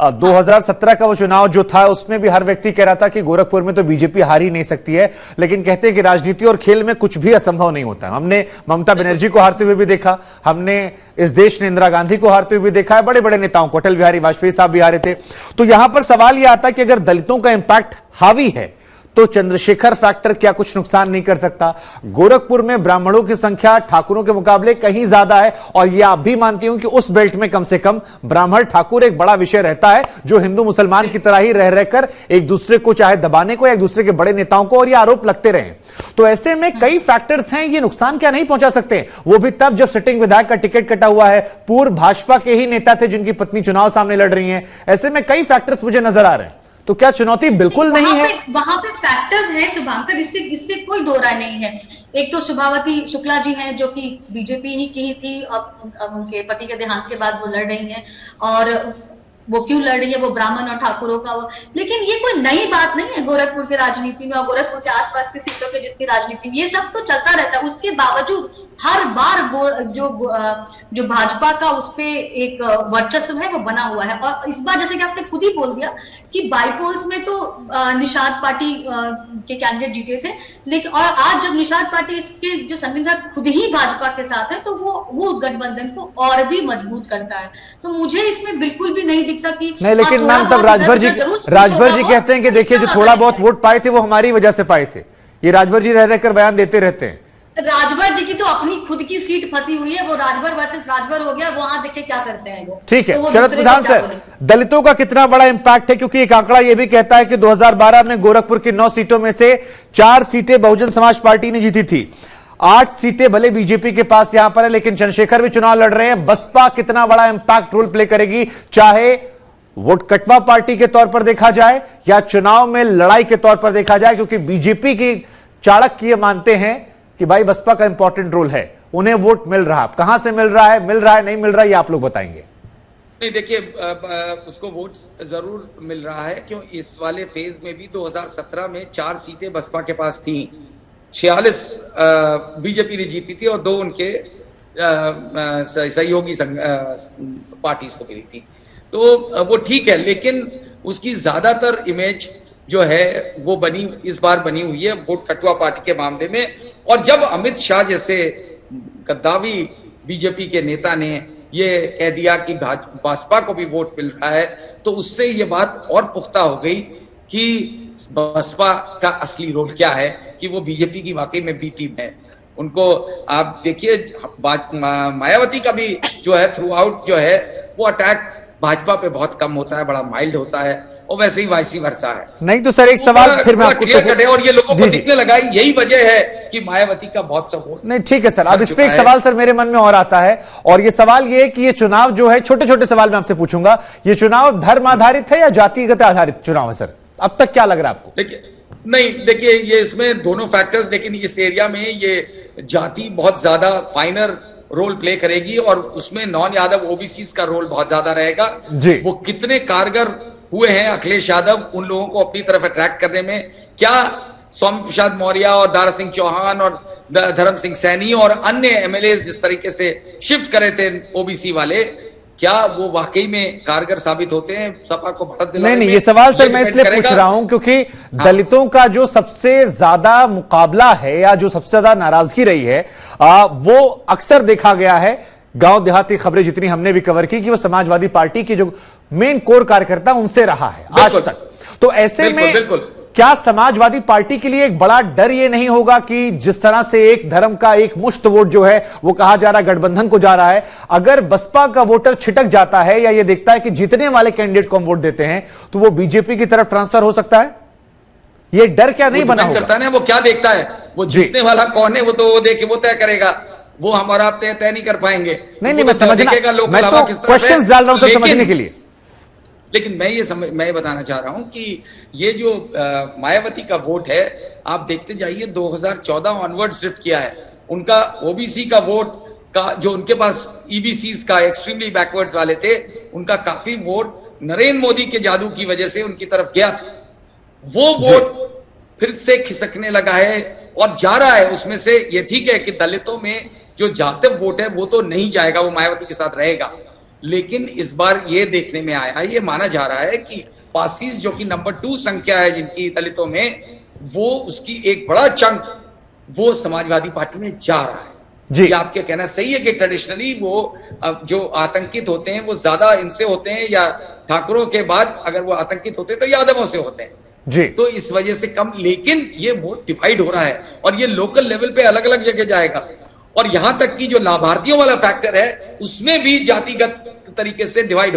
2017 का वो चुनाव जो था उसमें भी हर व्यक्ति कह रहा था कि गोरखपुर में तो बीजेपी हार ही नहीं सकती है, लेकिन कहते हैं कि राजनीति और खेल में कुछ भी असंभव नहीं होता। हमने ममता बनर्जी को हारते हुए भी देखा, हमने इस देश ने इंदिरा गांधी को हारते हुए भी देखा है, बड़े बड़े नेताओं को, अटल बिहारी वाजपेयी साहब भी हारे थे। तो यहां पर सवाल यह आता है कि अगर दलितों का इंपैक्ट हावी है तो चंद्रशेखर फैक्टर क्या कुछ नुकसान नहीं कर सकता? गोरखपुर में ब्राह्मणों की संख्या ठाकुरों के मुकाबले कहीं ज्यादा है, और यह आप भी मानती हूं कि उस बेल्ट में कम से कम ब्राह्मण ठाकुर एक बड़ा विषय रहता है, जो हिंदू मुसलमान की तरह ही रह रहकर एक दूसरे को चाहे दबाने को या एक दूसरे के बड़े नेताओं को और ये आरोप लगते रहे। तो ऐसे में कई फैक्टर्स हैं, ये नुकसान क्या नहीं पहुंचा सकते? वो भी तब जब सिटिंग विधायक का टिकट कटा हुआ है, पूर्व भाजपा के ही नेता थे जिनकी पत्नी चुनाव सामने लड़ रही है। ऐसे में कई फैक्टर्स मुझे नजर आ रहे हैं। तो क्या चुनौती बिल्कुल नहीं है? वहां पे फैक्टर्स है शुभांकर, इससे कोई दो राय नहीं है। एक तो शुभावती शुक्ला जी हैं जो कि बीजेपी ही की ही थी, अब उनके पति के देहांत के बाद वो लड़ रही हैं, और वो क्यों लड़ रही है, वो ब्राह्मण और ठाकुरों का वो। लेकिन ये कोई नई बात नहीं है गोरखपुर की राजनीति में और गोरखपुर के आसपास की सीटों के जितनी राजनीति में, ये सब तो चलता रहता है। उसके बावजूद हर बार जो भाजपा का उस पे एक वर्चस्व है वो बना हुआ है। और इस बार जैसे कि आपने खुद ही बोल दिया कि बाईपोल्स में तो निषाद पार्टी के कैंडिडेट जीते थे, लेकिन और आज जब निषाद पार्टी के जो संविधान खुद ही भाजपा के साथ है, तो वो गठबंधन को और भी मजबूत करता है। तो मुझे इसमें बिल्कुल भी नहीं दिखता कि नहीं, लेकिन मैम तब राजभर जी कहते हैं कि देखिए जो थोड़ा बहुत वोट पाए थे वो हमारी वजह से पाए थे। ये राजभर जी रह रहकर बयान देते रहते हैं। राजभर जी की तो अपनी खुद की सीट फंसी हुई है, वो राजभर वर्सेस राजभर हो गया, वहां देखे क्या करते हैं वो। ठीक है, तो शरद प्रधान सर, दलितों का कितना बड़ा इंपैक्ट है? क्योंकि एक आंकड़ा यह भी कहता है कि 2012 में गोरखपुर की 9 सीटों में से 4 सीटें बहुजन समाज पार्टी ने जीती थी, 8 सीटें भले बीजेपी के पास यहां पर है, लेकिन चंद्रशेखर भी चुनाव लड़ रहे हैं। बसपा कितना बड़ा इंपैक्ट रोल प्ले करेगी, चाहे वोट कटवा पार्टी के तौर पर देखा जाए या चुनाव में लड़ाई के तौर पर देखा जाए? क्योंकि बीजेपी की चाणक्य मानते हैं कि भाई बसपा का इंपॉर्टेंट रोल है, उन्हें वोट मिल रहा है। कहां से मिल रहा है, नहीं मिल रहा है, ये आप लोग बताएंगे। नहीं, देखिए उसको वोट जरूर मिल रहा है। क्यों? इस वाले फेज में भी 2017 में 4 सीटें बसपा के पास थी, 46 बीजेपी ने जीती थी और 2 उनके सहयोगी पार्टीज को मिली थी। तो वो ठीक है, लेकिन उसकी ज्यादातर इमेज जो है वो इस बार बनी हुई है वोट कटवा पार्टी के मामले में। और जब अमित शाह जैसे गद्दावी बीजेपी के नेता ने ये कह दिया कि भाजपा को भी वोट मिल रहा है, तो उससे ये बात और पुख्ता हो गई कि बसपा का असली रोल क्या है, कि वो बीजेपी की वाकई में बी टीम है। उनको आप देखिए, मायावती का भी जो है थ्रू आउट जो है वो अटैक भाजपा पे बहुत कम होता है, बड़ा माइल्ड होता है, और वैसे ही वाइसी वर्सा है। नहीं तो सर एक सवाल फिर मैं आपको क्लियर कटे, और ये लोगों को दिखने लगा यही वजह है कि मायावती का बहुत सपोर्ट। नहीं ठीक है सर, अब इस पे एक सवाल सर मेरे मन में और आता है, और ये सवाल ये है कि ये चुनाव जो है, छोटे छोटे सवाल मैं आपसे पूछूंगा, ये चुनाव धर्म आधारित है या जातिगत आधारित चुनाव है सर? अब तक क्या लग रहा है आपको? नहीं, देखिए ये इसमें दोनों फैक्टर्स, लेकिन इस एरिया में ये जाति बहुत ज्यादा फाइनर रोल प्ले करेगी और उसमें नॉन यादव ओबीसी का रोल बहुत ज्यादा रहेगा। वो कितने कारगर हुए हैं अखिलेश यादव उन लोगों को अपनी तरफ अट्रैक्ट करने में? क्या स्वामी प्रसाद मौर्य और दारा सिंह चौहान और धर्म सिंह सैनी और अन्य एमएलए जिस तरीके से शिफ्ट करे थे ओबीसी वाले, क्या वो वाकई में कारगर साबित होते हैं सपा को बढ़त दिलाने में? नहीं, ये सवाल सर मैं इसलिए पूछ रहा हूं क्योंकि दलितों का जो सबसे ज्यादा मुकाबला है या जो सबसे ज्यादा नाराजगी रही है, वो अक्सर देखा गया है, गांव देहाती खबरें जितनी हमने भी कवर की, कि वो समाजवादी पार्टी की जो मेन कोर कार्यकर्ता उनसे रहा है आज तक। तो ऐसे में क्या समाजवादी पार्टी के लिए एक बड़ा डर ये नहीं होगा कि जिस तरह से एक धर्म का एक मुश्त वोट जो है वो कहा जा रहा है गठबंधन को जा रहा है, अगर बसपा का वोटर छिटक जाता है या ये देखता है कि जीतने वाले कैंडिडेट को हम वोट देते हैं तो वो बीजेपी की तरफ ट्रांसफर हो सकता है? ये डर क्या नहीं बना होगा? करता है वो क्या देखता है, वो जीतने वाला कौन है वो तो वो देखे, वो तय करेगा, वो हमारा तय नहीं कर पाएंगे। नहीं, मैं समझना, मैं तो क्वेश्चंस डाल रहा हूं सर समझने के लिए। लेकिन मैं ये बताना चाह रहा हूं कि ये जो मायावती का वोट है, आप देखते जाइए 2014 ऑनवर्ड शिफ्ट किया है उनका ओबीसी का वोट का, जो उनके पास ईबीसी का एक्सट्रीमली बैकवर्ड्स वाले थे, उनका काफी वोट नरेंद्र मोदी के जादू की वजह से उनकी तरफ गया था। वो वोट फिर से खिसकने लगा है और जा रहा है उसमें से। ये ठीक है कि दलितों में जो जातिय वोट है वो तो नहीं जाएगा, वो मायावती के साथ रहेगा, लेकिन इस बार ये देखने में आया, ये माना जा रहा है कि पासीज जो कि नंबर 2 संख्या है जिनकी दलितों में, वो उसकी एक बड़ा चंक वो समाजवादी पार्टी में जा रहा है। जी। ये आपके कहना सही है कि ट्रेडिशनली वो जो आतंकित होते हैं वो ज्यादा इनसे होते हैं, या ठाकुरों के बाद अगर वो आतंकित होते हैं तो यादवों से होते हैं जी। तो इस वजह से कम। लेकिन ये वोट डिवाइड हो रहा है और ये लोकल लेवल पे अलग अलग जगह जाएगा, और यहां तक कि जो लाभार्थियों वाला फैक्टर है उसमें भी जातिगत तरीके से डिवाइड